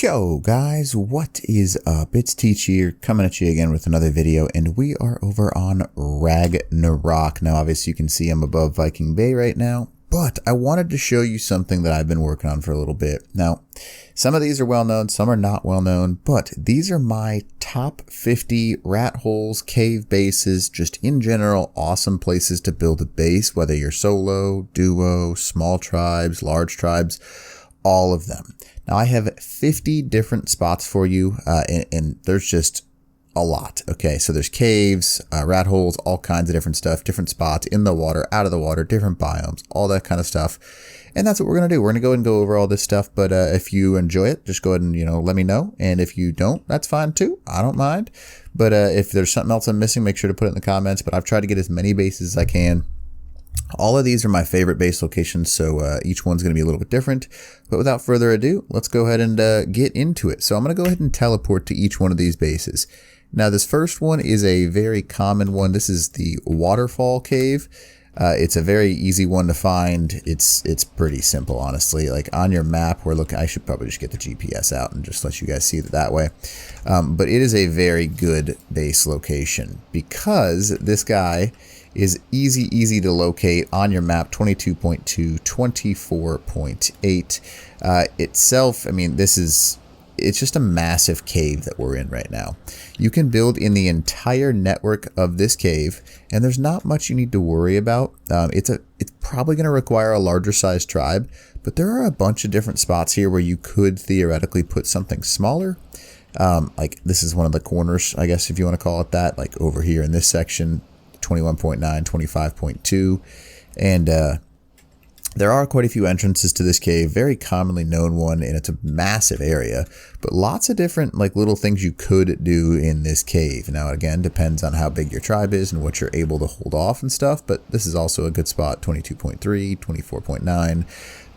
Yo guys, what is up? It's Teach here, coming at you again with another video, and we are over on Ragnarok. Now obviously you can see I'm above Viking Bay right now, but I wanted to show you something that I've been working on for a little bit. Now, some of these are well known, some are not well known, but these are my top 50 rat holes, cave bases, just in general awesome places to build a base, whether you're solo, duo, small tribes, large tribes, all of them. Now I have 50 different spots for you, and there's just a lot. Okay, so there's caves, rat holes, all kinds of different stuff, different spots in the water, out of the water, different biomes, all that kind of stuff. And that's what we're going to do. We're going to go ahead and go over all this stuff. But if you enjoy it, just go ahead and, let me know. And if you don't, that's fine too. I don't mind. But if there's something else I'm missing, make sure to put it in the comments. But I've tried to get as many bases as I can. All of these are my favorite base locations, so each one's going to be a little bit different. But without further ado, let's go ahead and get into it. So I'm going to go ahead and teleport to each one of these bases. Now this first one is a very common one. This is the Waterfall cave. It's a very easy one to find. It's pretty simple, honestly. Like on your map, I should probably just get the GPS out and just let you guys see it that way. But it is a very good base location because this guy is easy to locate on your map. 22.2, 24.8 itself. I mean, it's just a massive cave that we're in right now. You can build in the entire network of this cave, and there's not much you need to worry about. It's probably going to require a larger size tribe, but there are a bunch of different spots here where you could theoretically put something smaller. Like this is one of the corners, I guess, if you want to call it that, like over here in this section. 21.9, 25.2, and there are quite a few entrances to this cave, very commonly known one, and it's a massive area, but lots of different little things you could do in this cave. Now again, depends on how big your tribe is and what you're able to hold off and stuff, but this is also a good spot. 22.3, 24.9,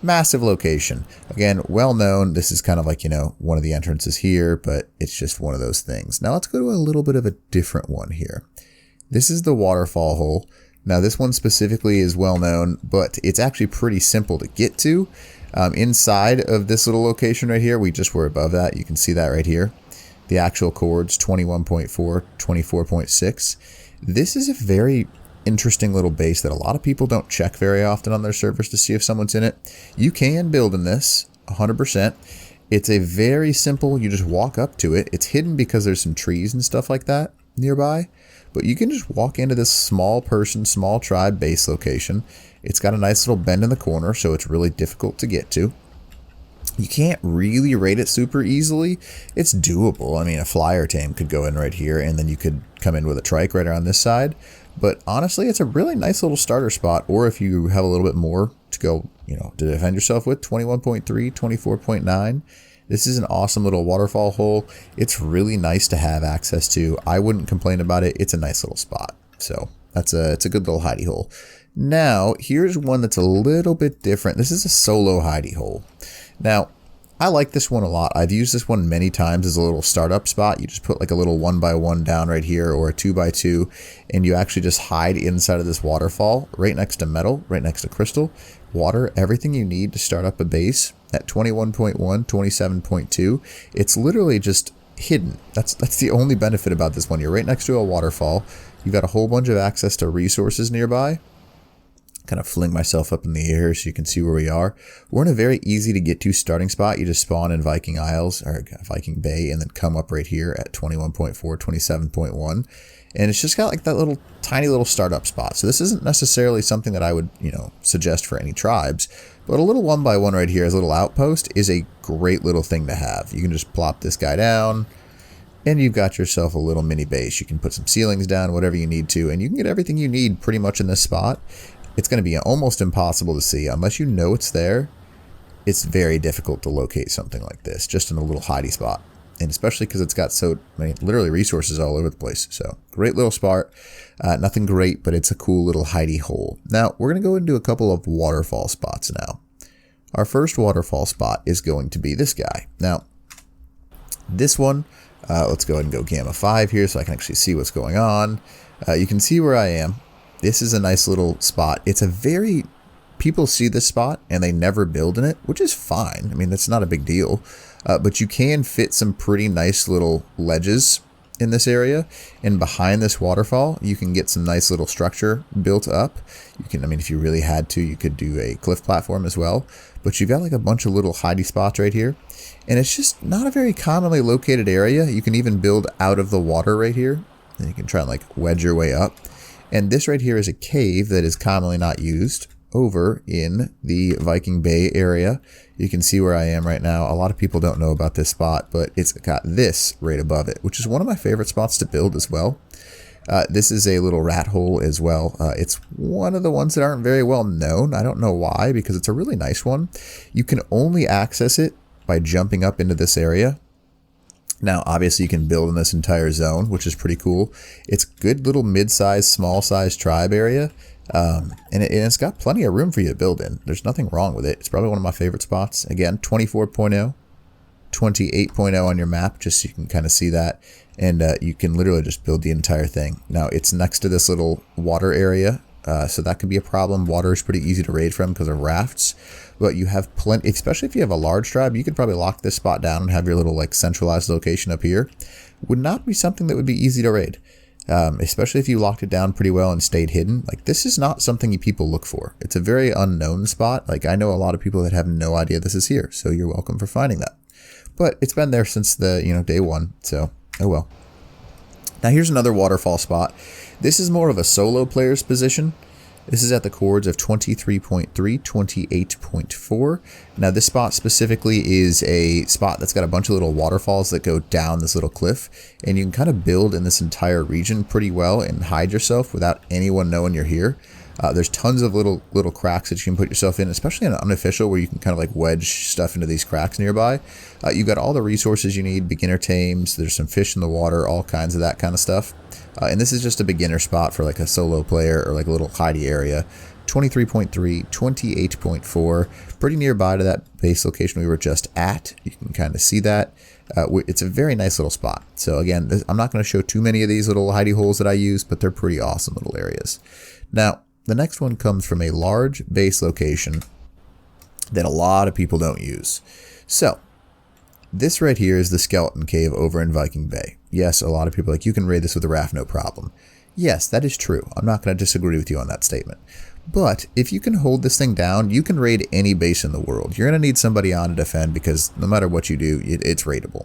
massive location. Again, well known. This is kind of like, one of the entrances here, but it's just one of those things. Now let's go to a little bit of a different one here. This is the Waterfall hole. Now this one specifically is well known, but it's actually pretty simple to get to. Inside of this little location right here, we just were above that. You can see that right here. The actual chords, 21.4, 24.6. This is a very interesting little base that a lot of people don't check very often on their servers to see if someone's in it. You can build in this 100%. It's a very simple, you just walk up to it. It's hidden because there's some trees and stuff like that nearby. But you can just walk into this small tribe base location. It's got a nice little bend in the corner, so it's really difficult to get to. You can't really raid it super easily. It's doable. I mean, a flyer tame could go in right here, and then you could come in with a trike right around this side. But honestly, it's a really nice little starter spot, or if you have a little bit more to go, to defend yourself with, 21.3, 24.9. This is an awesome little waterfall hole. It's really nice to have access to. I wouldn't complain about it. It's a nice little spot. So it's a good little hidey hole. Now, here's one that's a little bit different. This is a solo hidey hole. Now, I like this one a lot. I've used this one many times as a little startup spot. You just put like a little 1x1 down right here or a 2x2, and you actually just hide inside of this waterfall right next to metal, right next to crystal, water, everything you need to start up a base at 21.1, 27.2. It's literally just hidden. That's the only benefit about this one. You're right next to a waterfall. You've got a whole bunch of access to resources nearby. Kind of fling myself up in the air so you can see where we are. We're in a very easy to get to starting spot. You just spawn in Viking Isles or Viking Bay and then come up right here at 21.4, 27.1. And it's just got like that little tiny little startup spot. So this isn't necessarily something that I would, suggest for any tribes, but a little 1x1 right here as a little outpost is a great little thing to have. You can just plop this guy down and you've got yourself a little mini base. You can put some ceilings down, whatever you need to, and you can get everything you need pretty much in this spot. It's going to be almost impossible to see unless you know it's there. It's very difficult to locate something like this just in a little hidey spot. And especially because it's got literally resources all over the place. So great little spot. Nothing great, but it's a cool little hidey hole. Now we're going to go into a couple of waterfall spots now. Our first waterfall spot is going to be this guy. Now this one, let's go ahead and go gamma 5 here so I can actually see what's going on. You can see where I am. This is a nice little spot. It's a very people see this spot and they never build in it, which is fine. I mean, that's not a big deal. But you can fit some pretty nice little ledges in this area, and behind this waterfall you can get some nice little structure built up. You can, I mean, if you really had to, you could do a cliff platform as well, but you've got like a bunch of little hidey spots right here, and it's just not a very commonly located area. You can even build out of the water right here, and you can try and like wedge your way up. And this right here is a cave that is commonly not used over in the Viking Bay area. You can see where I am right now. A lot of people don't know about this spot, but it's got this right above it, which is one of my favorite spots to build as well. This is a little rat hole as well. It's one of the ones that aren't very well known. I don't know why, because it's a really nice one. You can only access it by jumping up into this area. Now, obviously, you can build in this entire zone, which is pretty cool. It's good little mid-sized, small-sized tribe area. And it's got plenty of room for you to build in. There's nothing wrong with it. It's probably one of my favorite spots. Again, 24.0, 28.0 on your map, just so you can kind of see that. And you can literally just build the entire thing. Now, it's next to this little water area, so that could be a problem. Water is pretty easy to raid from because of rafts. But you have plenty, especially if you have a large tribe, you could probably lock this spot down and have your little like centralized location up here. Would not be something that would be easy to raid. Especially if you locked it down pretty well and stayed hidden. Like, this is not something people look for. It's a very unknown spot. Like, I know a lot of people that have no idea this is here, so you're welcome for finding that. But it's been there since the, day one, so oh well. Now here's another waterfall spot. This is more of a solo player's position. This is at the chords of 23.3, 28.4. Now this spot specifically is a spot that's got a bunch of little waterfalls that go down this little cliff, and you can kind of build in this entire region pretty well and hide yourself without anyone knowing you're here. There's tons of little cracks that you can put yourself in, especially in an unofficial where you can kind of like wedge stuff into these cracks nearby. You've got all the resources you need, beginner tames, there's some fish in the water, all kinds of that kind of stuff. And this is just a beginner spot for like a solo player or like a little hidey area. 23.3, 28.4, pretty nearby to that base location we were just at. You can kind of see that. It's a very nice little spot. So again, I'm not going to show too many of these little hidey holes that I use, but they're pretty awesome little areas. Now, the next one comes from a large base location that a lot of people don't use. So, this right here is the skeleton cave over in Viking Bay. Yes, a lot of people are like, you can raid this with a raft, no problem. Yes, that is true. I'm not going to disagree with you on that statement. But if you can hold this thing down, you can raid any base in the world. You're going to need somebody on to defend because no matter what you do, it's raidable.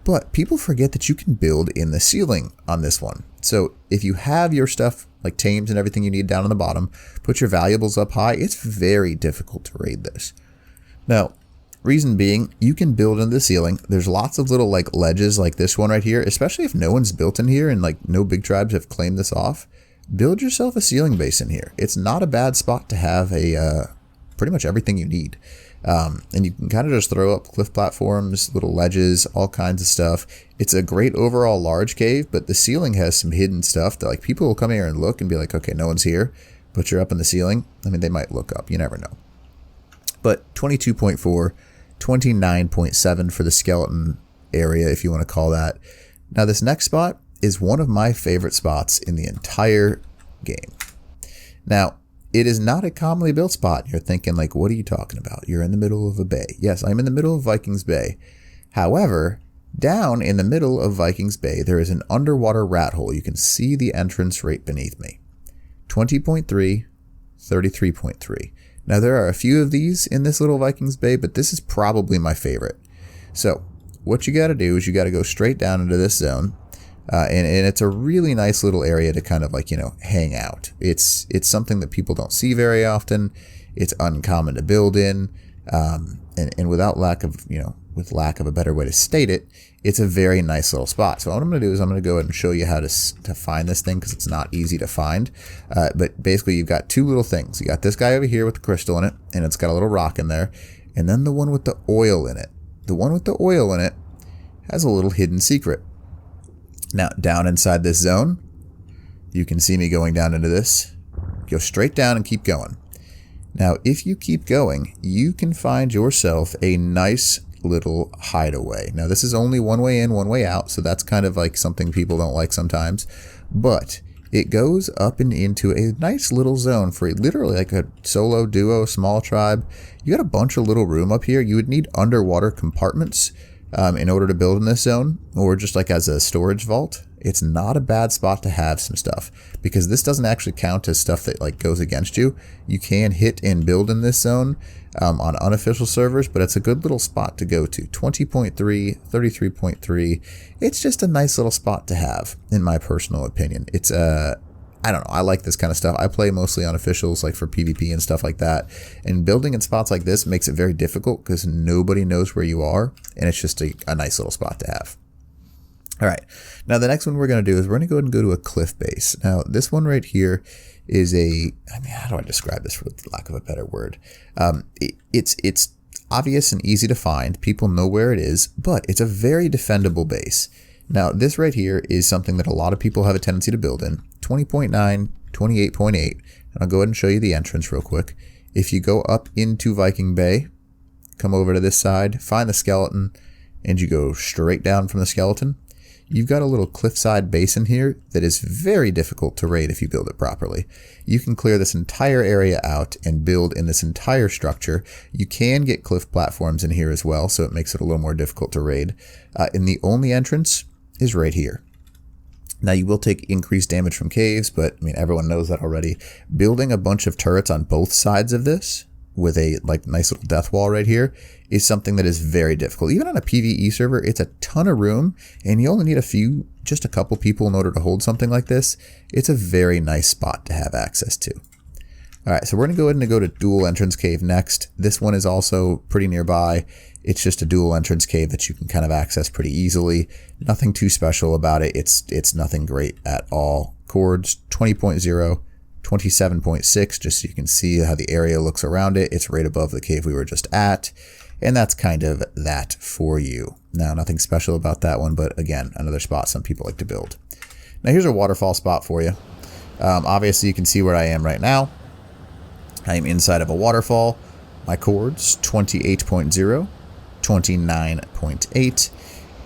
But people forget that you can build in the ceiling on this one. So if you have your stuff like tames and everything you need down on the bottom, put your valuables up high, it's very difficult to raid this. Now, reason being, you can build in the ceiling. There's lots of little like ledges like this one right here, especially if no one's built in here and like no big tribes have claimed this off. Build yourself a ceiling base in here. It's not a bad spot to have a pretty much everything you need. And you can kind of just throw up cliff platforms, little ledges, all kinds of stuff. It's a great overall large cave, but the ceiling has some hidden stuff that like people will come here and look and be like, okay, no one's here, but you're up in the ceiling. I mean, they might look up, you never know. But 22.4, 29.7 for the skeleton area, if you want to call that. Now this next spot is one of my favorite spots in the entire game. Now, it is not a commonly built spot. You're thinking like, what are you talking about? You're in the middle of a bay. Yes, I'm in the middle of Vikings Bay. However, down in the middle of Vikings Bay, there is an underwater rat hole. You can see the entrance right beneath me. 20.3, 33.3. Now, there are a few of these in this little Vikings Bay, but this is probably my favorite. So, what you got to do is you got to go straight down into this zone. And it's a really nice little area to kind of like, hang out. It's something that people don't see very often. It's uncommon to build in. And without lack of, with lack of a better way to state it, it's a very nice little spot. So what I'm going to do is I'm going to go ahead and show you how to find this thing because it's not easy to find. But basically you've got two little things. You got this guy over here with the crystal in it, and it's got a little rock in there. And then the one with the oil in it. The one with the oil in it has a little hidden secret. Now, down inside this zone, you can see me going down into this. Go straight down and keep going. Now, if you keep going, you can find yourself a nice little hideaway. Now, this is only one way in, one way out, so that's kind of like something people don't like sometimes. But it goes up and into a nice little zone for literally like a solo, duo, small tribe. You got a bunch of little room up here. You would need underwater compartments in order to build in this zone, or just like as a storage vault, it's not a bad spot to have some stuff, because this doesn't actually count as stuff that like goes against you. You can hit and build in this zone on unofficial servers, but it's a good little spot to go to. 20.3, 33.3. It's just a nice little spot to have, in my personal opinion. It's I don't know, I like this kind of stuff. I play mostly unofficials, like for PvP and stuff like that. And building in spots like this makes it very difficult because nobody knows where you are, and it's just a nice little spot to have. All right, now the next one we're going to do is we're going to go ahead and go to a cliff base. Now this one right here is how do I describe this for lack of a better word? It's obvious and easy to find. People know where it is, but it's a very defendable base. Now this right here is something that a lot of people have a tendency to build in. 20.9, 28.8, and I'll go ahead and show you the entrance real quick. If you go up into Viking Bay, come over to this side, find the skeleton, and you go straight down from the skeleton, you've got a little cliffside basin here that is very difficult to raid if you build it properly. You can clear this entire area out and build in this entire structure. You can get cliff platforms in here as well, so it makes it a little more difficult to raid. And the only entrance is right here. Now you will take increased damage from caves, but I mean everyone knows that already. Building a bunch of turrets on both sides of this with a nice little death wall right here is something that is very difficult. Even on a PvE server, it's a ton of room, and you only need just a couple people in order to hold something like this. It's a very nice spot to have access to. All right, so we're going to go ahead and go to dual entrance cave next. This one is also pretty nearby. It's just a dual entrance cave that you can kind of access pretty easily. Nothing too special about it. It's nothing great at all. Chords 20.0, 27.6, just so you can see how the area looks around it. It's right above the cave we were just at. And that's kind of that for you. Now, nothing special about that one, but again, another spot some people like to build. Now, here's a waterfall spot for you. Obviously, you can see where I am right now. I am inside of a waterfall. My chords 28.0, 29.8.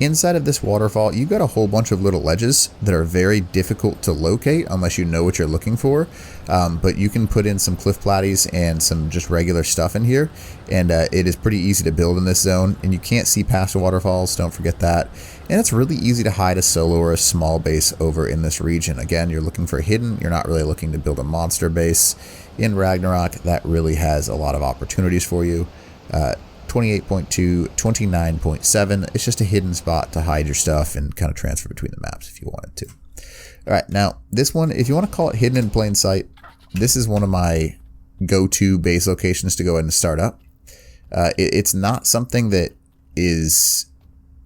Inside of this waterfall, you've got a whole bunch of little ledges that are very difficult to locate unless you know what you're looking for. But you can put in some cliff platties and some just regular stuff in here, and it is pretty easy to build in this zone. And you can't see past the waterfalls, don't forget that. And it's really easy to hide a solo or a small base over in this region. Again, you're looking for hidden. You're not really looking to build a monster base. In Ragnarok, that really has a lot of opportunities for you. 28.2, 29.7. It's just a hidden spot to hide your stuff and kind of transfer between the maps if you wanted to. All right, now this one, if you want to call it hidden in plain sight, this is one of my go-to base locations to go ahead and start up. It's not something that is,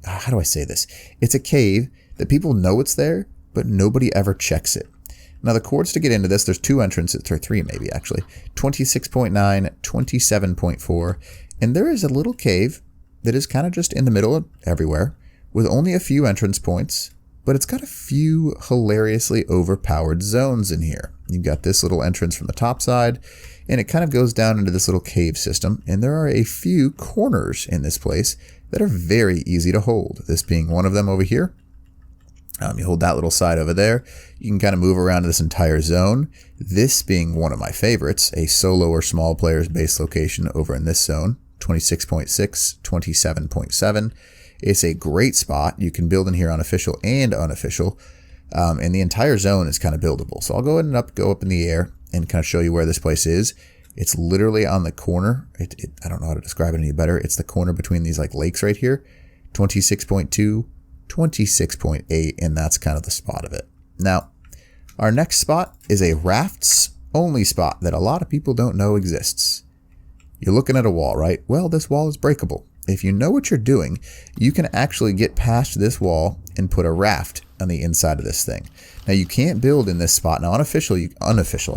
how do I say this? It's a cave that people know it's there, but nobody ever checks it. Now the chords to get into this, there's two entrances, or three maybe actually, 26.9, 27.4, and there is a little cave that is kind of just in the middle of everywhere with only a few entrance points, but it's got a few hilariously overpowered zones in here. You've got this little entrance from the top side, and it kind of goes down into this little cave system, and there are a few corners in this place that are very easy to hold, this being one of them over here. You hold that little side over there. You can kind of move around this entire zone. This being one of my favorites, a solo or small player's base location over in this zone, 26.6, 27.7. It's a great spot. You can build in here on official and unofficial, and the entire zone is kind of buildable. So I'll go ahead and go up in the air and kind of show you where this place is. It's literally on the corner. I don't know how to describe it any better. It's the corner between these like lakes right here, 26.2, 26.8, and that's kind of the spot of it. Now, our next spot is a rafts only spot that a lot of people don't know exists. You're looking at a wall, right? Well, this wall is breakable. If you know what you're doing, you can actually get past this wall and put a raft on the inside of this thing. Now, you can't build in this spot. Now, unofficial,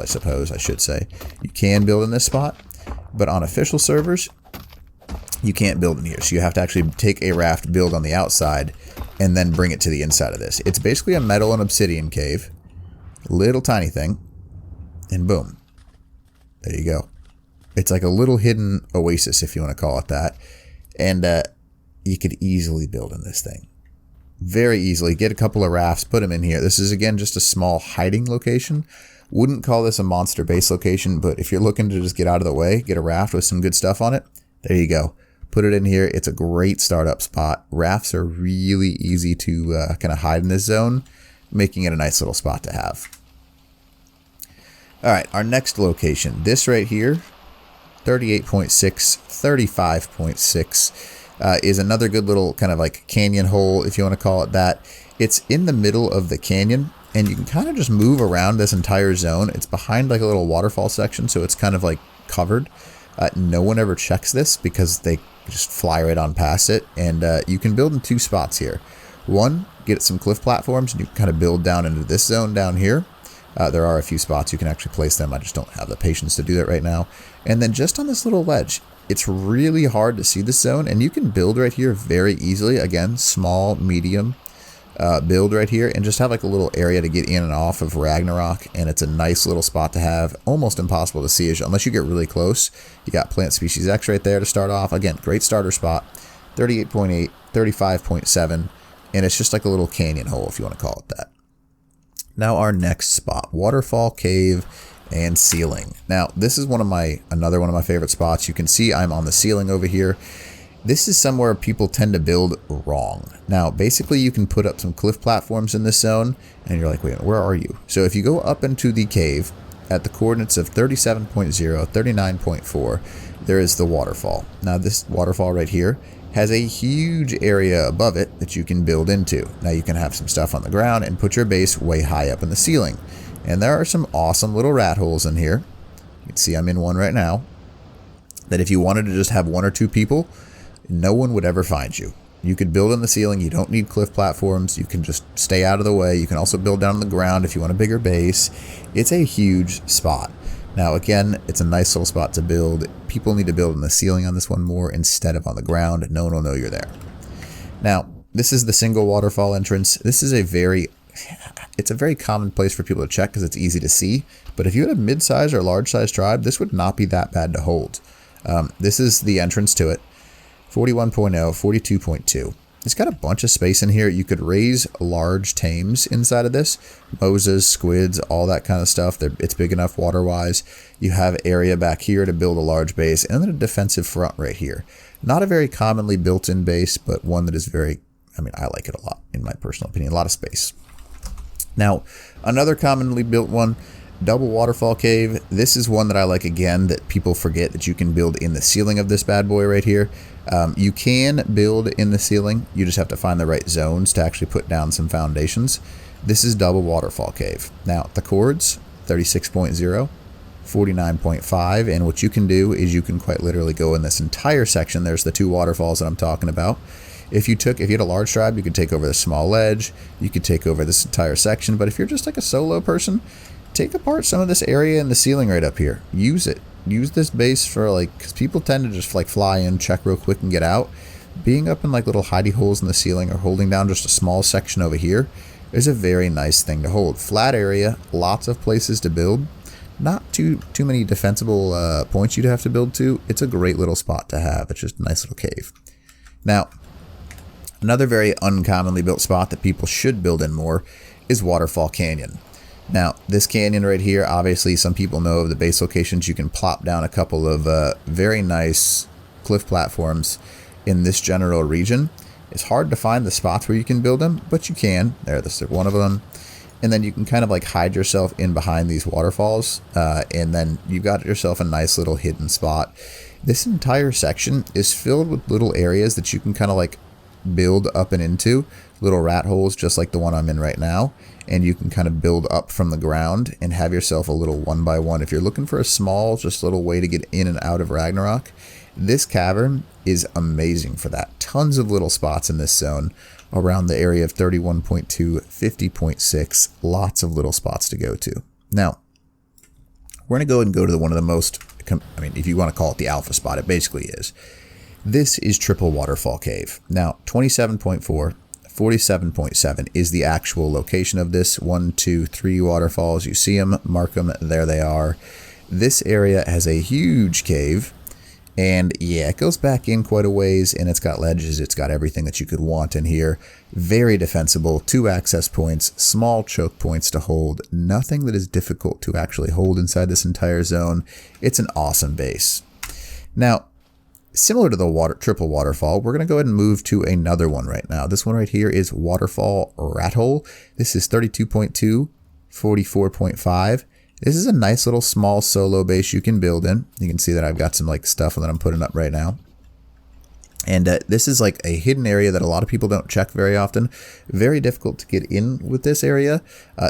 I suppose I should say, you can build in this spot, but on official servers, you can't build in here. So you have to actually take a raft, build on the outside, and then bring it to the inside of this. It's basically a metal and obsidian cave. Little tiny thing. And boom. There you go. It's like a little hidden oasis, if you want to call it that. And you could easily build in this thing. Very easily. Get a couple of rafts, put them in here. This is, again, just a small hiding location. Wouldn't call this a monster base location, but if you're looking to just get out of the way, get a raft with some good stuff on it, there you go. put it in here. It's a great startup spot. Rafts are really easy to kind of hide in this zone, making it a nice little spot to have. All right, our next location, this right here, 38.6, 35.6, is another good little kind of like canyon hole, if you want to call it that. It's in the middle of the canyon, and you can kind of just move around this entire zone. It's behind like a little waterfall section, so it's kind of like covered. No one ever checks this because they just fly right on past it, and you can build in 2 spots here. One, get some cliff platforms, and you can kind of build down into this zone down here. There are a few spots you can actually place them. I just don't have the patience to do that right now. And then just on this little ledge, it's really hard to see this zone, and you can build right here very easily. Again, small, medium build right here, and just have like a little area to get in and off of Ragnarok, and it's a nice little spot to have. Almost impossible to see unless you get really close. You got Plant Species X right there to start off. Again, great starter spot. 38.8, 35.7, and it's just like a little canyon hole, if you want to call it that. Now our next spot, Waterfall, Cave, and Ceiling. Now this is another one of my favorite spots. You can see I'm on the ceiling over here. This is somewhere people tend to build wrong. Now basically you can put up some cliff platforms in this zone, and you're like, wait, where are you? So if you go up into the cave at the coordinates of 37.0, 39.4, there is the waterfall. Now this waterfall right here has a huge area above it that you can build into. Now you can have some stuff on the ground and put your base way high up in the ceiling. And there are some awesome little rat holes in here. You can see I'm in one right now. That if you wanted to just have 1 or 2 people, no one would ever find you. You could build in the ceiling. You don't need cliff platforms. You can just stay out of the way. You can also build down on the ground if you want a bigger base. It's a huge spot. Now, again, it's a nice little spot to build. People need to build in the ceiling on this one more instead of on the ground. No one will know you're there. Now, this is the single waterfall entrance. This is it's a very common place for people to check because it's easy to see. But if you had a mid-size or large-size tribe, this would not be that bad to hold. This is the entrance to it. 41.0, 42.2. It's got a bunch of space in here. You could raise large tames inside of this. Moses, squids, all that kind of stuff. It's big enough water-wise. You have area back here to build a large base, and then a defensive front right here. Not a very commonly built-in base, but one that is I like it a lot, in my personal opinion. A lot of space. Now, another commonly built one, double waterfall cave. This is one that I like, again, that people forget that you can build in the ceiling of this bad boy right here. You can build in the ceiling. You just have to find the right zones to actually put down some foundations. This is double waterfall cave. Now, the chords, 36.0, 49.5, and what you can do is you can quite literally go in this entire section. There's the 2 waterfalls that I'm talking about. If you had a large tribe, you could take over the small ledge. You could take over this entire section. But if you're just like a solo person, take apart some of this area in the ceiling right up here. Use it. Use this base for because people tend to just fly in, check real quick, and get out. Being up in little hidey holes in the ceiling or holding down just a small section over here is a very nice thing to hold. Flat area, lots of places to build. Not too many defensible points you'd have to build to. It's a great little spot to have. It's just a nice little cave. Now, another very uncommonly built spot that people should build in more is Waterfall Canyon. Now, this canyon right here, obviously some people know of the base locations. You can plop down a couple of very nice cliff platforms in this general region. It's hard to find the spots where you can build them, but you can. This is one of them. And then you can kind of hide yourself in behind these waterfalls, and then you've got yourself a nice little hidden spot. This entire section is filled with little areas that you can kind of build up and into, little rat holes just like the one I'm in right now, and you can kind of build up from the ground and have yourself a little 1x1. If you're looking for a small, just little way to get in and out of Ragnarok, this cavern is amazing for that. Tons of little spots in this zone around the area of 31.2, 50.6, lots of little spots to go to. Now, we're going to go and go to one of the most, if you want to call it the alpha spot, it basically is. This is Triple Waterfall Cave. Now, 27.4, 47.7 is the actual location of this. 1, 2, 3 waterfalls. You see them, mark them, there they are. This area has a huge cave, and yeah, it goes back in quite a ways, and it's got ledges, it's got everything that you could want in here. Very defensible, 2 access points, small choke points to hold, nothing that is difficult to actually hold inside this entire zone. It's an awesome base. Now, similar to the triple waterfall, we're going to go ahead and move to another one right now. This one right here is Waterfall Rathole. This is 32.2, 44.5. This is a nice little small solo base you can build in. You can see that I've got some like stuff that I'm putting up right now. And this is like a hidden area that a lot of people don't check very often. Very difficult to get in with this area.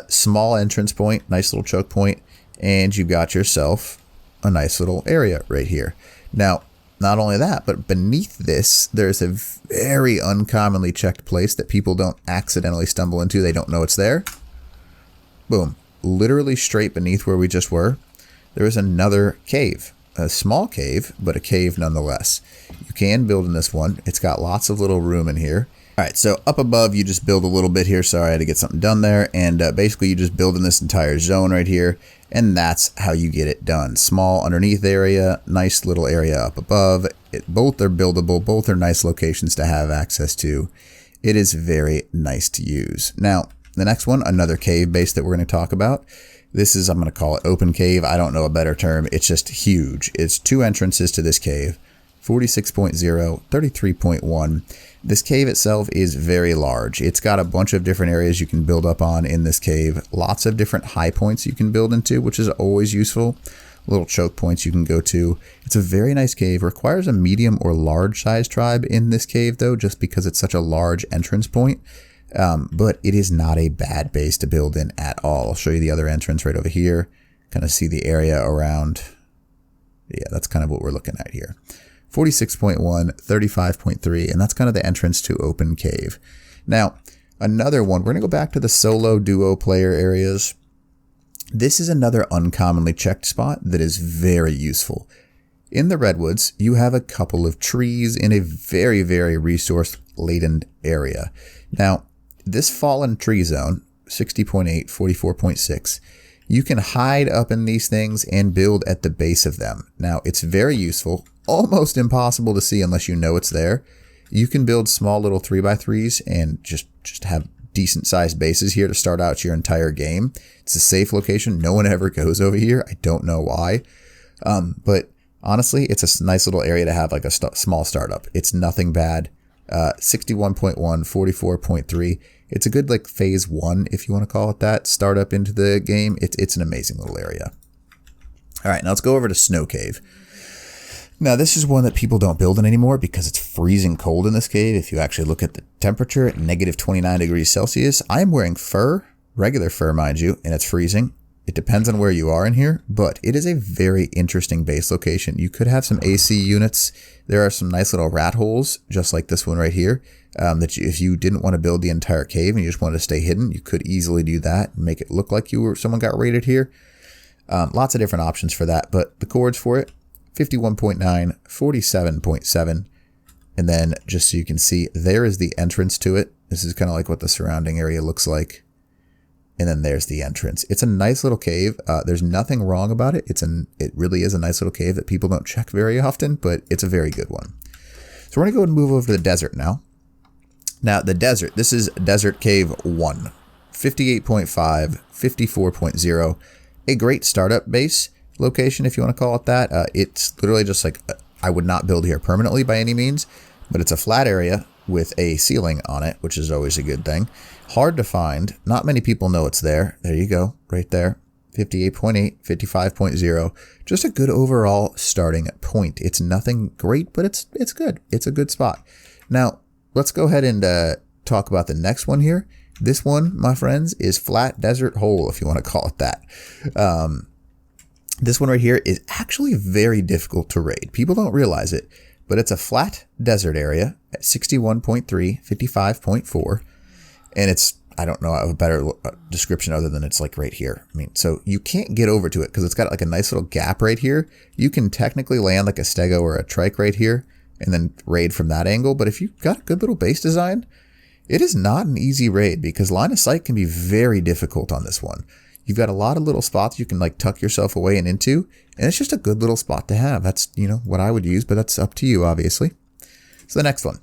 Small entrance point, nice little choke point, and you've got yourself a nice little area right here. Now, not only that, but beneath this, there's a very uncommonly checked place that people don't accidentally stumble into. They don't know it's there. Boom. Literally straight beneath where we just were, there is another cave. A small cave, but a cave nonetheless. You can build in this one. It's got lots of little room in here. All right, so up above, you just build a little bit here. Sorry, I had to get something done there. And basically, you just build in this entire zone right here. And that's how you get it done. Small underneath area, nice little area up above. Both are buildable. Both are nice locations to have access to. It is very nice to use. Now, the next one, another cave base that we're going to talk about. This is, I'm going to call it open cave. I don't know a better term. It's just huge. It's 2 entrances to this cave. 46.0, 33.1. This cave itself is very large. It's got a bunch of different areas you can build up on in this cave. Lots of different high points you can build into, which is always useful. Little choke points you can go to. It's a very nice cave. Requires a medium or large size tribe in this cave though, just because it's such a large entrance point. But it is not a bad base to build in at all. I'll show you the other entrance right over here. Kind of see the area around. Yeah, that's kind of what we're looking at here. 46.1, 35.3, and that's kind of the entrance to open cave. Now, another one, we're going to go back to the solo duo player areas. This is another uncommonly checked spot that is very useful. In the Redwoods, you have a couple of trees in a very, very resource-laden area. Now, this fallen tree zone, 60.8, 44.6, you can hide up in these things and build at the base of them. Now, it's very useful, almost impossible to see unless you know it's there. You can build small little 3x3s and just have decent sized bases here to start out your entire game. It's a safe location. No one ever goes over here. I don't know why. But honestly, it's a nice little area to have like a small startup. It's nothing bad. 61.1, 44.3. It's a good like phase 1, if you want to call it that, startup into the game. It's an amazing little area. All right, now let's go over to Snow Cave. Now this is one that people don't build in anymore because it's freezing cold in this cave. If you actually look at the temperature at negative 29 degrees Celsius, I'm wearing fur, regular fur mind you, and it's freezing. It depends on where you are in here, but it is a very interesting base location. You could have some AC units. There are some nice little rat holes, just like this one right here, that if you didn't want to build the entire cave and you just wanted to stay hidden, you could easily do that and make it look like someone got raided here. Lots of different options for that, but the coords for it, 51.9, 47.7, and then just so you can see, there is the entrance to it. This is kind of like what the surrounding area looks like. And then there's the entrance. It's a nice little cave. There's nothing wrong about it. It really is a nice little cave that people don't check very often, but it's a very good one. So we're going to go and move over to the desert now. Now, the desert, this is Desert Cave 1, 58.5, 54.0, a great startup base location, if you want to call it that. It's literally just like, I would not build here permanently by any means, but it's a flat area with a ceiling on it, which is always a good thing. Hard to find. Not many people know it's there. There you go, right there. 58.8, 55.0. Just a good overall starting point. It's nothing great, but it's good. It's a good spot. Now, let's go ahead and talk about the next one here. This one, my friends, is Flat Desert Hole, if you want to call it that. This one right here is actually very difficult to raid. People don't realize it, but it's a flat desert area at 61.3, 55.4. And it's, I don't know a better description other than it's like right here. I mean, so you can't get over to it because it's got like a nice little gap right here. You can technically land like a stego or a trike right here and then raid from that angle. But if you've got a good little base design, it is not an easy raid because line of sight can be very difficult on this one. You've got a lot of little spots you can like tuck yourself away and into, and it's just a good little spot to have. That's, what I would use, but that's up to you, obviously. So the next one.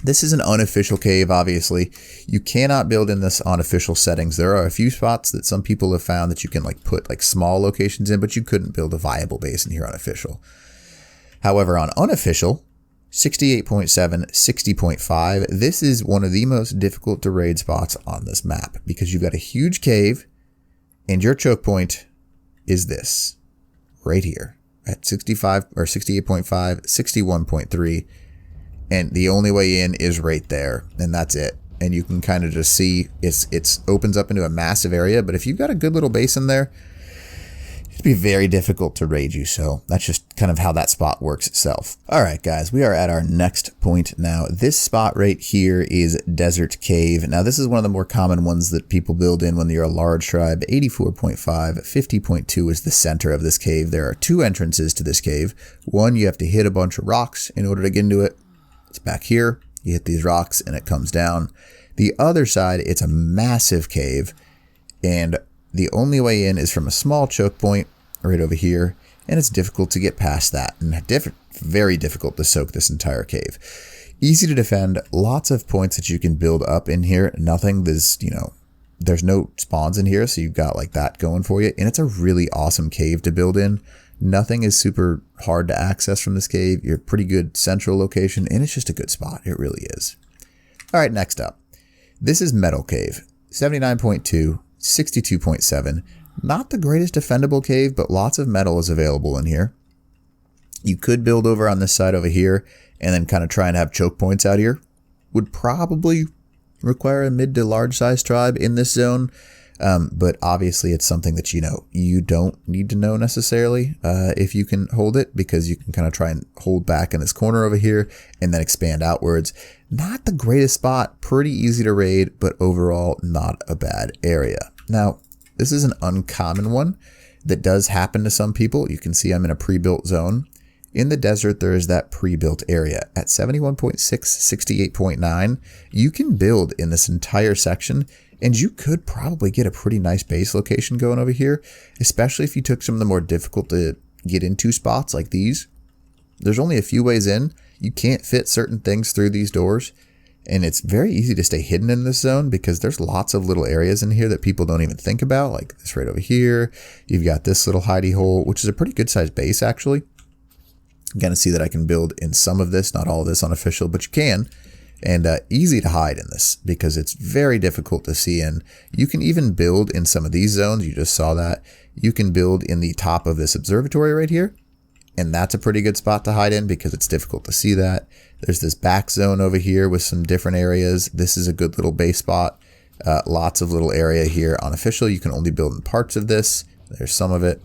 This is an unofficial cave, obviously. You cannot build in this on official settings. There are a few spots that some people have found that you can like put like small locations in, but you couldn't build a viable base in here unofficial. However, on unofficial, 68.7, 60.5, this is one of the most difficult to raid spots on this map because you've got a huge cave and your choke point is this right here at 65 or 68.5, 61.3, and the only way in is right there, and that's it. And you can kind of just see it's opens up into a massive area, but if you've got a good little base in there, it'd be very difficult to raid you. So that's just kind of how that spot works itself. All right, guys, we are at our next point now. This spot right here is Desert Cave. Now, this is one of the more common ones that people build in when you're a large tribe. 84.5, 50.2 is the center of this cave. There are two entrances to this cave. One, you have to hit a bunch of rocks in order to get into it. It's back here. You hit these rocks and it comes down. The other side, it's a massive cave, and the only way in is from a small choke point right over here, and it's difficult to get past that, and very difficult to soak this entire cave. Easy to defend, lots of points that you can build up in here. There's no spawns in here, so you've got like that going for you, and it's a really awesome cave to build in. Nothing is super hard to access from this cave. You're a pretty good central location, and it's just a good spot. It really is. All right, next up. This is Metal Cave, 79.2, 62.7. Not the greatest defendable cave, but lots of metal is available in here. You could build over on this side over here and then kind of try and have choke points out here. Would probably require a mid to large size tribe in this zone. But obviously it's something that, you don't need to know necessarily if you can hold it, because you can kind of try and hold back in this corner over here and then expand outwards. Not the greatest spot, pretty easy to raid, but overall not a bad area. Now, this is an uncommon one that does happen to some people. You can see I'm in a pre-built zone. In the desert, there is that pre-built area. At 71.6, 68.9, you can build in this entire section, and you could probably get a pretty nice base location going over here, especially if you took some of the more difficult to get into spots like these. There's only a few ways in. You can't fit certain things through these doors, and it's very easy to stay hidden in this zone because there's lots of little areas in here that people don't even think about, like this right over here. You've got this little hidey hole, which is a pretty good sized base actually. I'm going to see that I can build in some of this, not all of this unofficial, but you can. And easy to hide in this because it's very difficult to see in. You can even build in some of these zones. You just saw that. You can build in the top of this observatory right here. And that's a pretty good spot to hide in because it's difficult to see that. There's this back zone over here with some different areas. This is a good little base spot. Lots of little area here. Unofficial, you can only build in parts of this. There's some of it.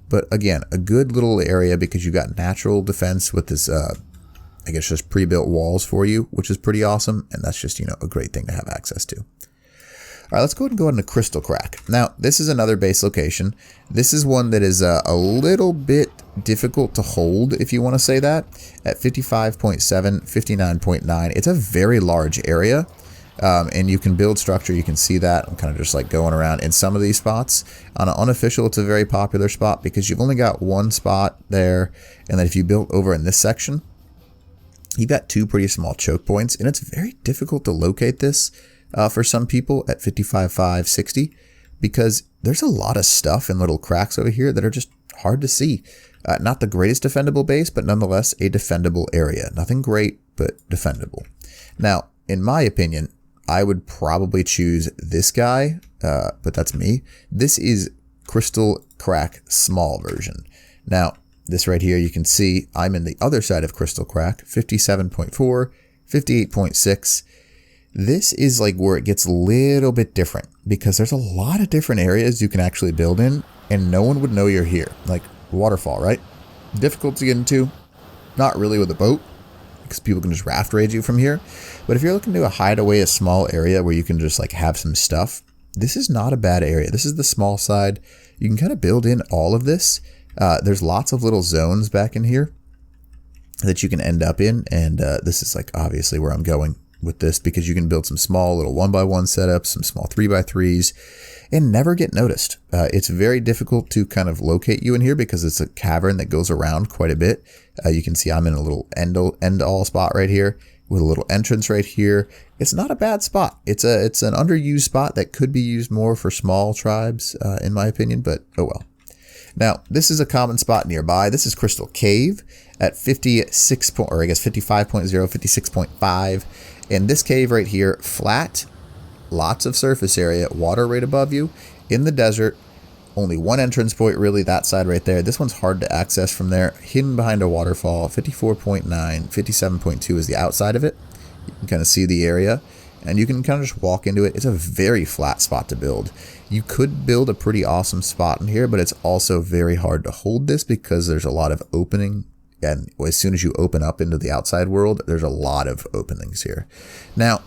But again, a good little area because you got natural defense with this, I guess, just pre-built walls for you, which is pretty awesome. And that's just, a great thing to have access to. All right, let's go ahead and go into Crystal Crack. Now, this is another base location. This is one that is a little bit difficult to hold, if you want to say that, at 55.7, 59.9. It's a very large area, and you can build structure. You can see that. I'm kind of just like going around in some of these spots. On an unofficial, it's a very popular spot because you've only got one spot there, and then if you build over in this section, you've got two pretty small choke points, and it's very difficult to locate this for some people at 55.5, 60, because there's a lot of stuff in little cracks over here that are just hard to see. Not the greatest defendable base, but nonetheless a defendable area. Nothing great, but defendable. Now, in my opinion, I would probably choose this guy, but that's me. This is Crystal Crack small version. Now, this right here, you can see I'm in the other side of Crystal Crack, 57.4, 58.6. This is like where it gets a little bit different because there's a lot of different areas you can actually build in and no one would know you're here. Like Waterfall, right? Difficult to get into. Not really with a boat because people can just raft raid you from here. But if you're looking to hide away a small area where you can just like have some stuff, this is not a bad area. This is the small side. You can kind of build in all of this. There's lots of little zones back in here that you can end up in. And this is like obviously where I'm going with this because you can build some small little 1x1 setups, some small 3x3s, and never get noticed. It's very difficult to kind of locate you in here because it's a cavern that goes around quite a bit. You can see I'm in a little end-all spot right here with a little entrance right here. It's not a bad spot. It's an underused spot that could be used more for small tribes, in my opinion, but oh well. Now, this is a common spot nearby. This is Crystal Cave at 56 point, or I guess 55.0, 56.5. And this cave right here, flat, lots of surface area, water right above you, in the desert. Only one entrance point, really, that side right there. This one's hard to access from there. Hidden behind a waterfall, 54.9, 57.2 is the outside of it. You can kind of see the area, and you can kind of just walk into it. It's a very flat spot to build. You could build a pretty awesome spot in here, but it's also very hard to hold this because there's a lot of opening. And as soon as you open up into the outside world, there's a lot of openings here. Now,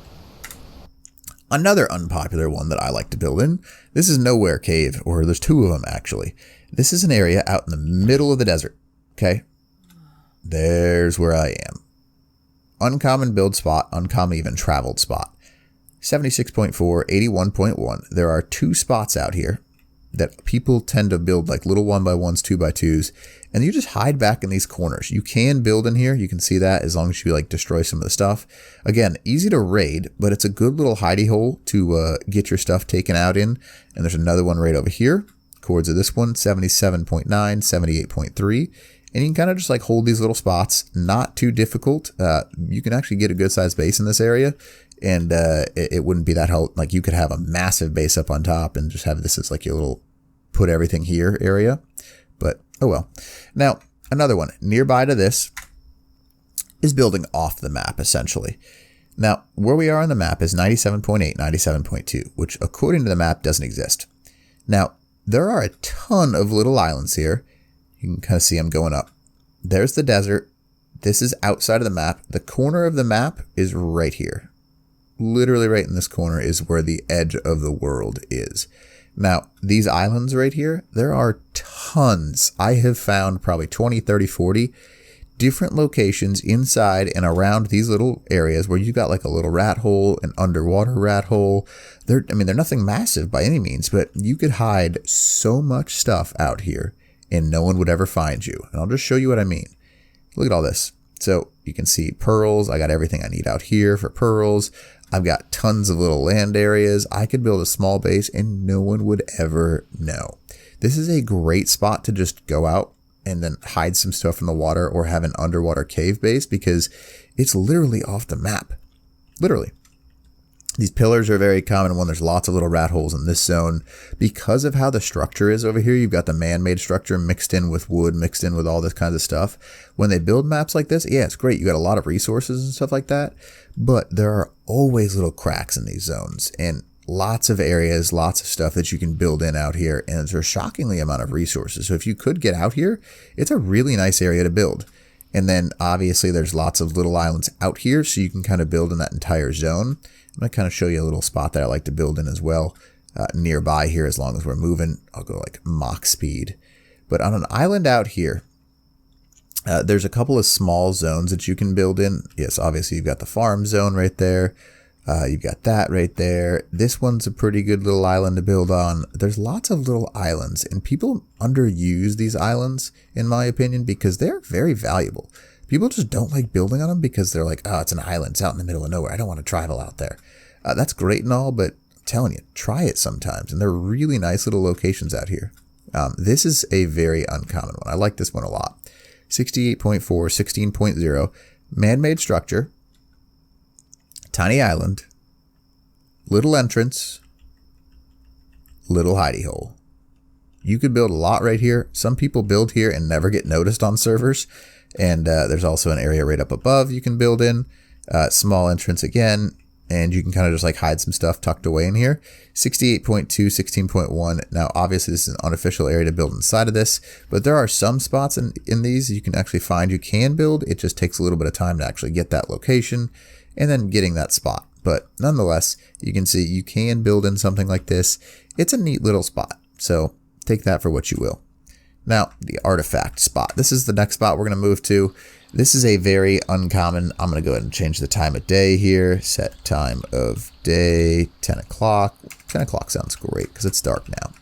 another unpopular one that I like to build in, this is Nowhere Cave, or there's two of them actually. This is an area out in the middle of the desert, okay? There's where I am. Uncommon build spot, uncommon even traveled spot. 76.4, 81.1. There are two spots out here that people tend to build like little 1x1s, 2x2s, and you just hide back in these corners. You can build in here. You can see that as long as you like destroy some of the stuff. Again, easy to raid, but it's a good little hidey hole to get your stuff taken out in. And there's another one right over here. Chords of this one, 77.9, 78.3. And you can kind of just like hold these little spots. Not too difficult. You can actually get a good sized base in this area. And it wouldn't be that hard. Like you could have a massive base up on top and just have this as like your little put everything here area. But oh well. Now, another one nearby to this is building off the map, essentially. Now, where we are on the map is 97.8, 97.2, which according to the map doesn't exist. Now, there are a ton of little islands here. You can kind of see them going up. There's the desert. This is outside of the map. The corner of the map is right here. Literally right in this corner is where the edge of the world is. Now, these islands right here, there are tons. I have found probably 20, 30, 40 different locations inside and around these little areas where you've got like a little rat hole, an underwater rat hole. They're nothing massive by any means, but you could hide so much stuff out here and no one would ever find you. And I'll just show you what I mean. Look at all this. So you can see pearls. I got everything I need out here for pearls. I've got tons of little land areas. I could build a small base and no one would ever know. This is a great spot to just go out and then hide some stuff in the water or have an underwater cave base because it's literally off the map. Literally. These pillars are a very common one. There's lots of little rat holes in this zone. Because of how the structure is over here, you've got the man-made structure mixed in with wood, mixed in with all this kinds of stuff. When they build maps like this, yeah, it's great. You got a lot of resources and stuff like that. But there are always little cracks in these zones and lots of areas, lots of stuff that you can build in out here. And there's a shockingly amount of resources. So if you could get out here, it's a really nice area to build. And then obviously there's lots of little islands out here. So you can kind of build in that entire zone. I'm going to kind of show you a little spot that I like to build in as well nearby here as long as we're moving. I'll go like Mach speed. But on an island out here, there's a couple of small zones that you can build in. Yes, obviously you've got the farm zone right there. You've got that right there. This one's a pretty good little island to build on. There's lots of little islands and people underuse these islands in my opinion because they're very valuable. People just don't like building on them because they're like, oh, it's an island. It's out in the middle of nowhere. I don't want to travel out there. That's great and all, but I'm telling you, try it sometimes. And they're really nice little locations out here. This is a very uncommon one. I like this one a lot. 68.4, 16.0, man-made structure, tiny island, little entrance, little hidey hole. You could build a lot right here. Some people build here and never get noticed on servers. And there's also an area right up above you can build in. Small entrance again. And you can kind of just like hide some stuff tucked away in here. 68.2, 16.1. Now, obviously, this is an unofficial area to build inside of this. But there are some spots in these you can actually find you can build. It just takes a little bit of time to actually get that location and then getting that spot. But nonetheless, you can see you can build in something like this. It's a neat little spot. So take that for what you will. Now, the artifact spot. This is the next spot we're going to move to. This is a very uncommon. I'm going to go ahead and change the time of day here. Set time of day, 10 o'clock. 10 o'clock sounds great because it's dark now.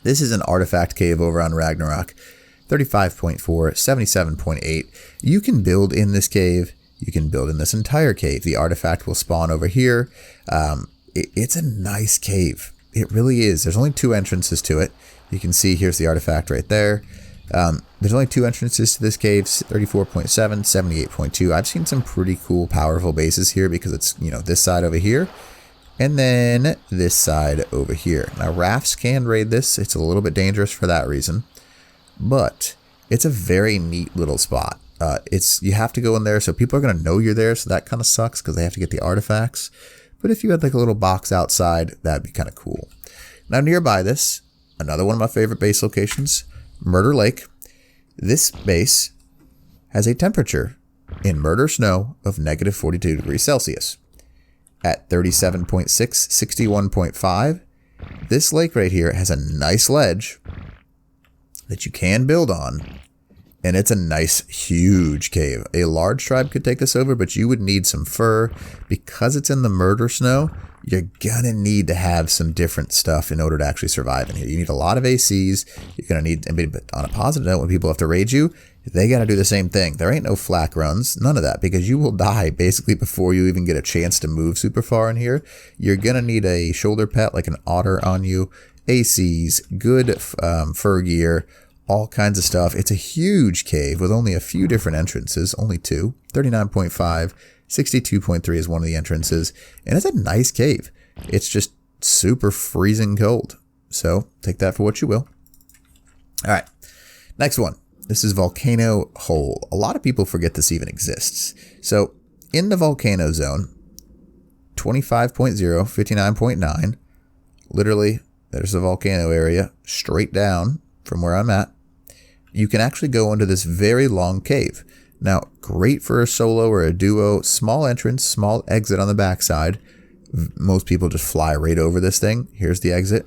This is an artifact cave over on Ragnarok. 35.4, 77.8. You can build in this cave. You can build in this entire cave. The artifact will spawn over here. It's a nice cave. It really is. There's only two entrances to it. You can see here's the artifact right there. There's only 2 entrances to this cave, 34.7, 78.2. I've seen some pretty cool, powerful bases here because it's, you know, this side over here. And then this side over here. Now, rafts can raid this. It's a little bit dangerous for that reason. But it's a very neat little spot. You have to go in there, so people are going to know you're there, so that kind of sucks because they have to get the artifacts. But if you had like a little box outside, that'd be kind of cool. Now, nearby this, another one of my favorite base locations, Murder Lake. This base has a temperature in Murder Snow of negative 42 degrees Celsius. At 37.6, 61.5, this lake right here has a nice ledge that you can build on, and it's a nice, huge cave. A large tribe could take this over, but you would need some fur. Because it's in the Murder Snow, you're gonna need to have some different stuff in order to actually survive in here. You need a lot of ACs. You're gonna need, but on a positive note, when people have to raid you, they gotta do the same thing. There ain't no flak runs, none of that, because you will die basically before you even get a chance to move super far in here. You're gonna need a shoulder pet like an otter on you, ACs, good fur gear, all kinds of stuff. It's a huge cave with only a few different entrances, only 2, 39.5, 62.3 is one of the entrances, and it's a nice cave. It's just super freezing cold. So take that for what you will. All right, next one. This is Volcano Hole. A lot of people forget this even exists. So in the volcano zone, 25.0, 59.9, literally there's the volcano area straight down from where I'm at. You can actually go into this very long cave. Now, great for a solo or a duo, small entrance, small exit on the backside. Most people just fly right over this thing. Here's the exit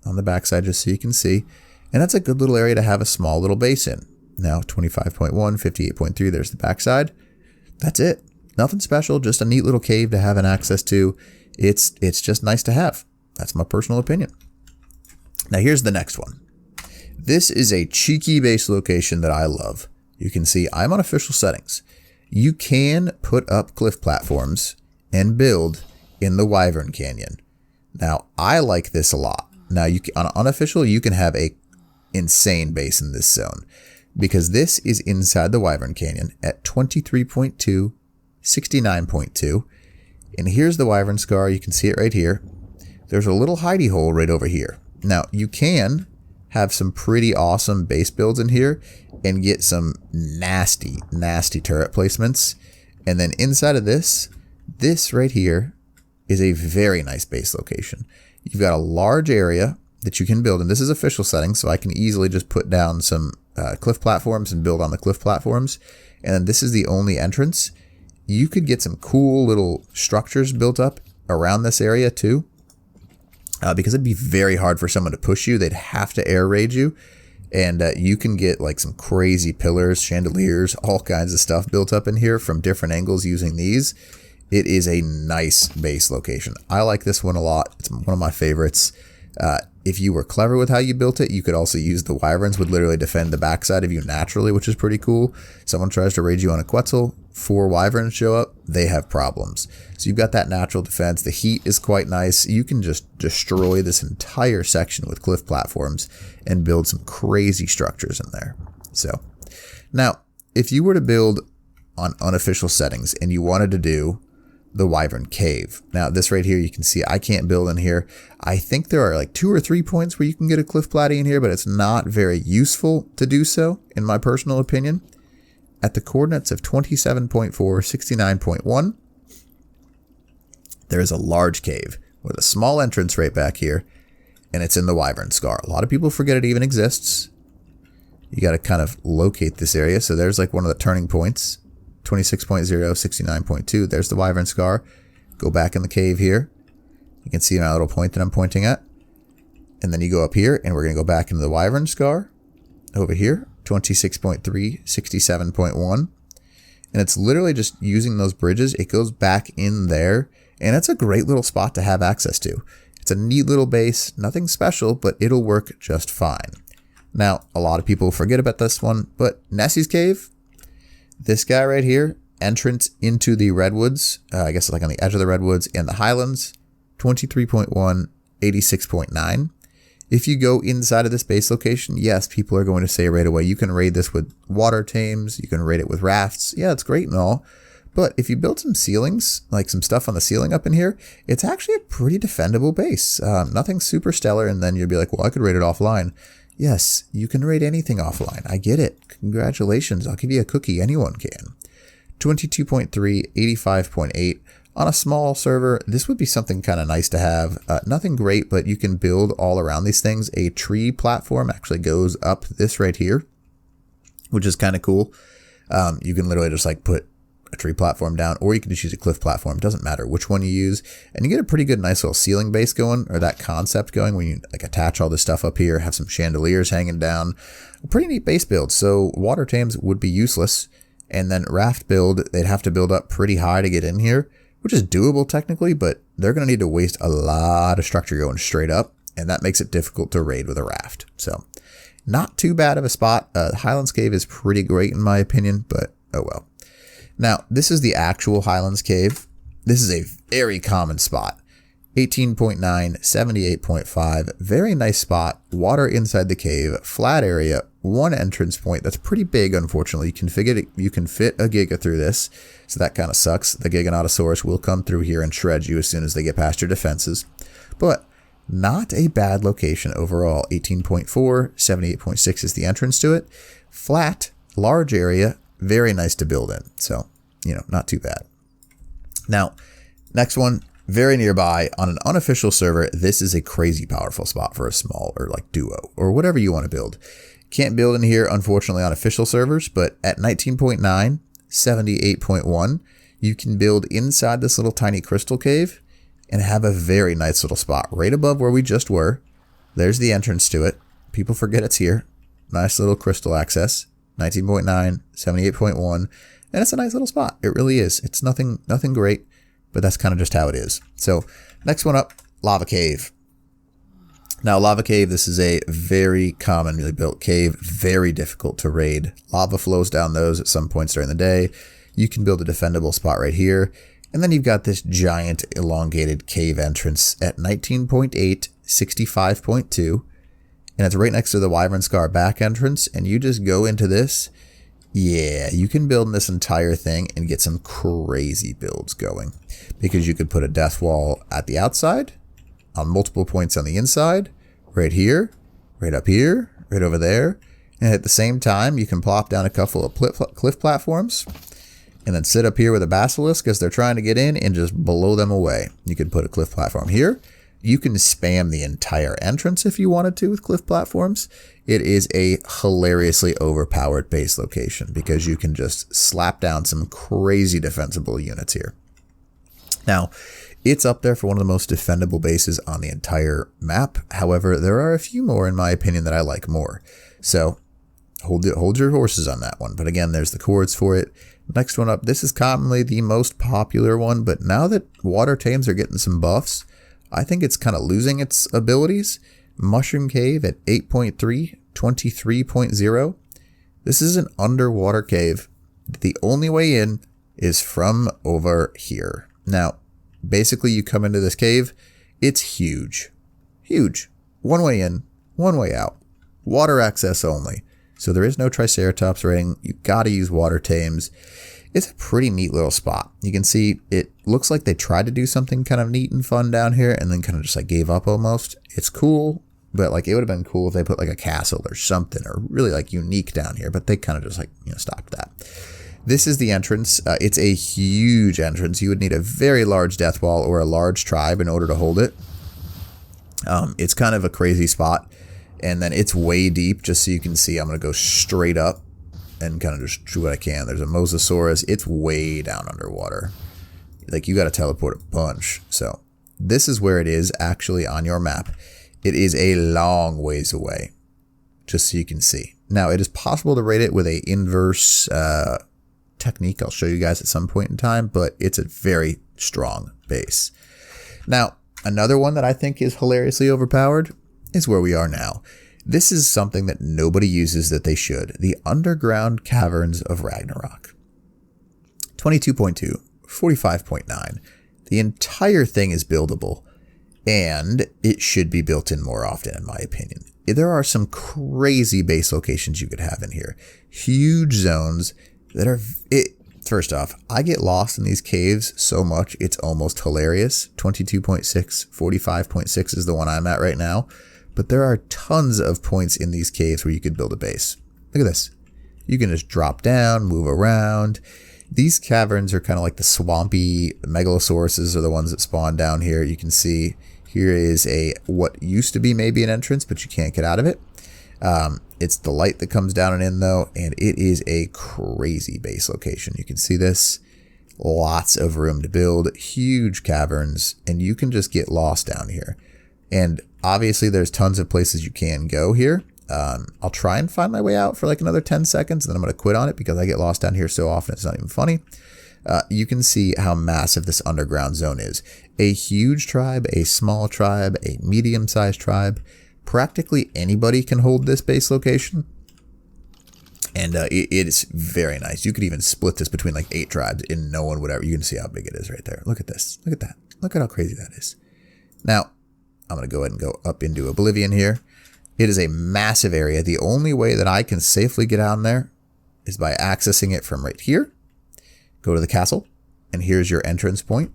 on the backside just so you can see. And that's a good little area to have a small little base in. Now, 25.1, 58.3, there's the backside. That's it. Nothing special, just a neat little cave to have an access to. It's just nice to have. That's my personal opinion. Now, here's the next one. This is a cheeky base location that I love. You can see I'm on official settings. You can put up cliff platforms and build in the Wyvern Canyon. Now, I like this a lot. Now, on unofficial, you can have a insane base in this zone because this is inside the Wyvern Canyon at 23.2, 69.2. And here's the Wyvern Scar. You can see it right here. There's a little hidey hole right over here. Now, you can have some pretty awesome base builds in here and get some nasty, nasty turret placements. And then inside of this right here is a very nice base location. You've got a large area that you can build, and this is official settings, so I can easily just put down some cliff platforms and build on the cliff platforms. And then this is the only entrance. You could get some cool little structures built up around this area too. Because it'd be very hard for someone to push you. They'd have to air raid you. And you can get like some crazy pillars, chandeliers, all kinds of stuff built up in here from different angles using these. It is a nice base location. I like this one a lot. It's one of my favorites. If you were clever with how you built it, you could also use the wyverns would literally defend the backside of you naturally, which is pretty cool. Someone tries to raid you on a Quetzal, 4 wyverns show up, they have problems. So you've got that natural defense. The heat is quite nice. You can just destroy this entire section with cliff platforms and build some crazy structures in there. So now, if you were to build on unofficial settings and you wanted to do the Wyvern Cave. Now, this right here, you can see I can't build in here. I think there are like 2 or 3 points where you can get a cliff platy in here, but it's not very useful to do so, in my personal opinion. At the coordinates of 27.4, 69.1, there's a large cave with a small entrance right back here, and it's in the Wyvern Scar. A lot of people forget it even exists. You got to kind of locate this area. So there's like one of the turning points. 26.0, 69.2. There's the Wyvern Scar. Go back in the cave here. You can see my little point that I'm pointing at. And then you go up here, and we're going to go back into the Wyvern Scar. Over here, 26.3, 67.1. And it's literally just using those bridges. It goes back in there. And it's a great little spot to have access to. It's a neat little base. Nothing special, but it'll work just fine. Now, a lot of people forget about this one, but Nessie's Cave, this guy right here, entrance into the Redwoods, I guess like on the edge of the Redwoods and the Highlands, 23.1, 86.9. If you go inside of this base location, yes, people are going to say right away, you can raid this with water tames, you can raid it with rafts. Yeah, it's great and all. But if you build some ceilings, like some stuff on the ceiling up in here, it's actually a pretty defendable base. Nothing super stellar, and then you'll be like, well, I could raid it offline. Yes, you can raid anything offline. I get it. Congratulations. I'll give you a cookie. Anyone can. 22.3, 85.8. On a small server, this would be something kind of nice to have. Nothing great, but you can build all around these things. A tree platform actually goes up this right here, which is kind of cool. You can literally just like put a tree platform down, or you can just use a cliff platform. Doesn't matter which one you use, and you get a pretty good nice little ceiling base going, or that concept going, when you like attach all this stuff up here, have some chandeliers hanging down. A pretty neat base build. So water tames would be useless, and then raft build, they'd have to build up pretty high to get in here, which is doable technically, but they're going to need to waste a lot of structure going straight up, and that makes it difficult to raid with a raft. So not too bad of a spot. Highlands Cave is pretty great in my opinion, but oh well. Now, this is the actual Highlands Cave. This is a very common spot. 18.9, 78.5, very nice spot. Water inside the cave, flat area, one entrance point. That's pretty big, unfortunately. You can fit a Giga through this, so that kind of sucks. The Giganotosaurus will come through here and shred you as soon as they get past your defenses. But not a bad location overall. 18.4, 78.6 is the entrance to it. Flat, large area, very nice to build in. So, not too bad. Now, next one, very nearby on an unofficial server. This is a crazy powerful spot for a small or like duo or whatever you want to build. Can't build in here, unfortunately, on official servers, but at 19.9, 78.1, you can build inside this little tiny crystal cave and have a very nice little spot right above where we just were. There's the entrance to it. People forget it's here. Nice little crystal access. 19.9, 78.1, and it's a nice little spot. It really is. It's nothing great, but that's kind of just how it is. So next one up, Lava Cave. Now, Lava Cave, this is a very commonly built cave, very difficult to raid. Lava flows down those at some points during the day. You can build a defendable spot right here. And then you've got this giant elongated cave entrance at 19.8, 65.2. And it's right next to the Wyvern Scar back entrance, and you just go into this. Yeah, you can build this entire thing and get some crazy builds going, because you could put a death wall at the outside, on multiple points on the inside, right here, right up here, right over there, and at the same time, you can plop down a couple of cliff platforms, and then sit up here with a basilisk as they're trying to get in and just blow them away. You could put a cliff platform here. You can spam the entire entrance if you wanted to with cliff platforms. It is a hilariously overpowered base location because you can just slap down some crazy defensible units here. Now, it's up there for one of the most defendable bases on the entire map. However, there are a few more, in my opinion, that I like more. So hold your horses on that one. But again, there's the chords for it. Next one up, this is commonly the most popular one, but now that water tames are getting some buffs, I think it's kind of losing its abilities. Mushroom Cave at 8.3, 23.0. This is an underwater cave. The only way in is from over here. Now, basically you come into this cave. It's huge. Huge. One way in, one way out. Water access only. So there is no Triceratops raiding. You got to use water tames. It's a pretty neat little spot. You can see it looks like they tried to do something kind of neat and fun down here and then kind of just like gave up almost. It's cool, but like it would have been cool if they put like a castle or something or really like unique down here, but they kind of just like, stopped that. This is the entrance. It's a huge entrance. You would need a very large death wall or a large tribe in order to hold it. It's kind of a crazy spot. And then it's way deep, just so you can see. I'm going to go straight up and kind of just do what I can. There's a Mosasaurus. It's way down underwater. Like, you got to teleport a bunch. So this is where it is actually on your map. It is a long ways away, just so you can see. Now, it is possible to raid it with a inverse technique I'll show you guys at some point in time, but it's a very strong base. Now, another one that I think is hilariously overpowered is where we are now. This is something that nobody uses that they should. The underground caverns of Ragnarok. 22.2, 45.9. The entire thing is buildable. And it should be built in more often, in my opinion. There are some crazy base locations you could have in here. Huge zones that are... First off, I get lost in these caves so much, it's almost hilarious. 22.6, 45.6 is the one I'm at right now. But there are tons of points in these caves where you could build a base. Look at this. You can just drop down, move around. These caverns are kind of like the swampy megalosauruses are the ones that spawn down here. You can see here is what used to be maybe an entrance, but you can't get out of it. It's the light that comes down and in though, and it is a crazy base location. You can see this. Lots of room to build, huge caverns, and you can just get lost down here. And obviously there's tons of places you can go here. I'll try and find my way out for like another 10 seconds, and then I'm going to quit on it because I get lost down here so often it's not even funny. You can see how massive this underground zone is. A huge tribe, a small tribe, a medium-sized tribe. Practically anybody can hold this base location. And it is very nice. You could even split this between like 8 tribes and no one would ever... You can see how big it is right there. Look at this. Look at that. Look at how crazy that is. Now, I'm going to go ahead and go up into Oblivion here. It is a massive area. The only way that I can safely get out there is by accessing it from right here. Go to the castle, and here's your entrance point.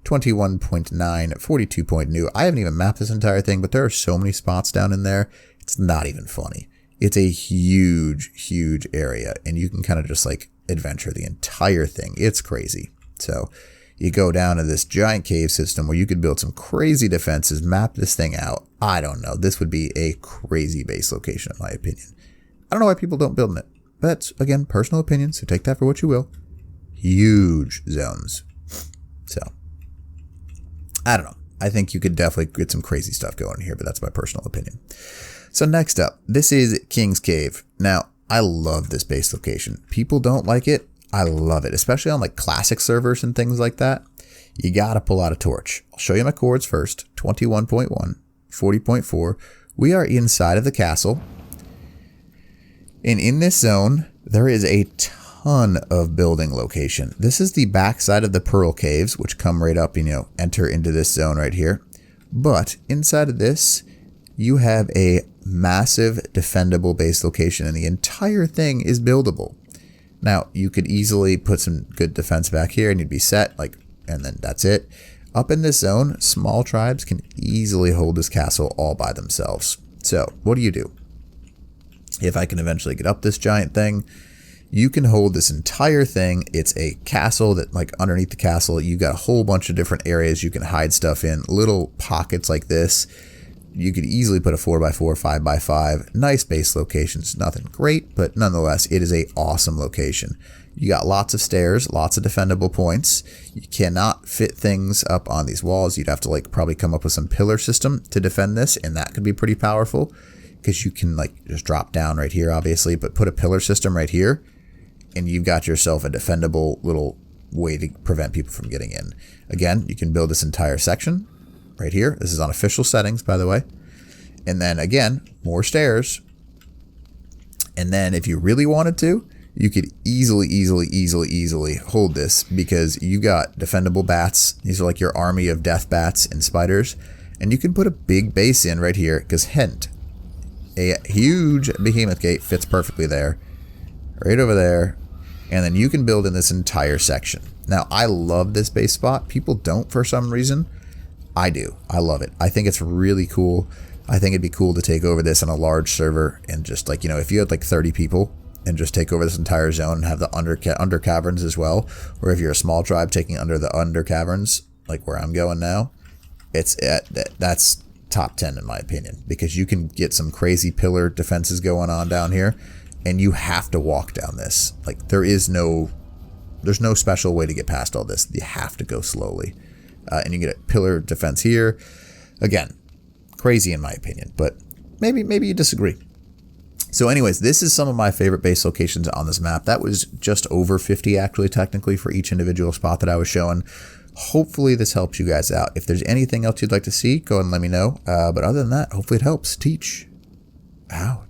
21.9, 42 point new. I haven't even mapped this entire thing, but there are so many spots down in there. It's not even funny. It's a huge, huge area, and you can kind of just like adventure the entire thing. It's crazy. So you go down to this giant cave system where you could build some crazy defenses, map this thing out. I don't know. This would be a crazy base location, in my opinion. I don't know why people don't build in it. But that's, again, personal opinion, so take that for what you will. Huge zones. So, I don't know. I think you could definitely get some crazy stuff going here, but that's my personal opinion. So next up, this is King's Cave. Now, I love this base location. People don't like it. I love it, especially on like classic servers and things like that. You gotta pull out a torch. I'll show you my coords first. 21.1, 40.4. We are inside of the castle. And in this zone, there is a ton of building location. This is the backside of the Pearl Caves, which come right up, enter into this zone right here. But inside of this, you have a massive defendable base location, and the entire thing is buildable. Now, you could easily put some good defense back here, and you'd be set, and then that's it. Up in this zone, small tribes can easily hold this castle all by themselves. So, what do? If I can eventually get up this giant thing, you can hold this entire thing. It's a castle that, underneath the castle, you got a whole bunch of different areas you can hide stuff in, little pockets like this. You could easily put a 4x4, 5x5, nice base locations. Nothing great, but nonetheless, it is a awesome location. You got lots of stairs, lots of defendable points. You cannot fit things up on these walls. You'd have to probably come up with some pillar system to defend this, and that could be pretty powerful because you can just drop down right here, obviously, but put a pillar system right here, and you've got yourself a defendable little way to prevent people from getting in. Again, you can build this entire section right here. This is unofficial settings, by the way. And then again, more stairs. And then if you really wanted to, you could easily hold this because you got defendable bats. These are like your army of death bats and spiders. And you can put a big base in right here because hint, a huge behemoth gate fits perfectly there. Right over there. And then you can build in this entire section. Now, I love this base spot. People don't for some reason. I do. I love it. I think it's really cool. I think it'd be cool to take over this on a large server and just if you had 30 people and just take over this entire zone and have the under caverns as well. Or if you're a small tribe taking under the under caverns, like where I'm going now, that's top 10 in my opinion, because you can get some crazy pillar defenses going on down here, and you have to walk down this. There's no special way to get past all this. You have to go slowly, and you get a pillar defense here. Again, crazy in my opinion, but maybe you disagree. So anyways, this is some of my favorite base locations on this map. That was just over 50 actually, technically, for each individual spot that I was showing. Hopefully this helps you guys out. If there's anything else you'd like to see, go ahead and let me know. But other than that, hopefully it helps. Teach out.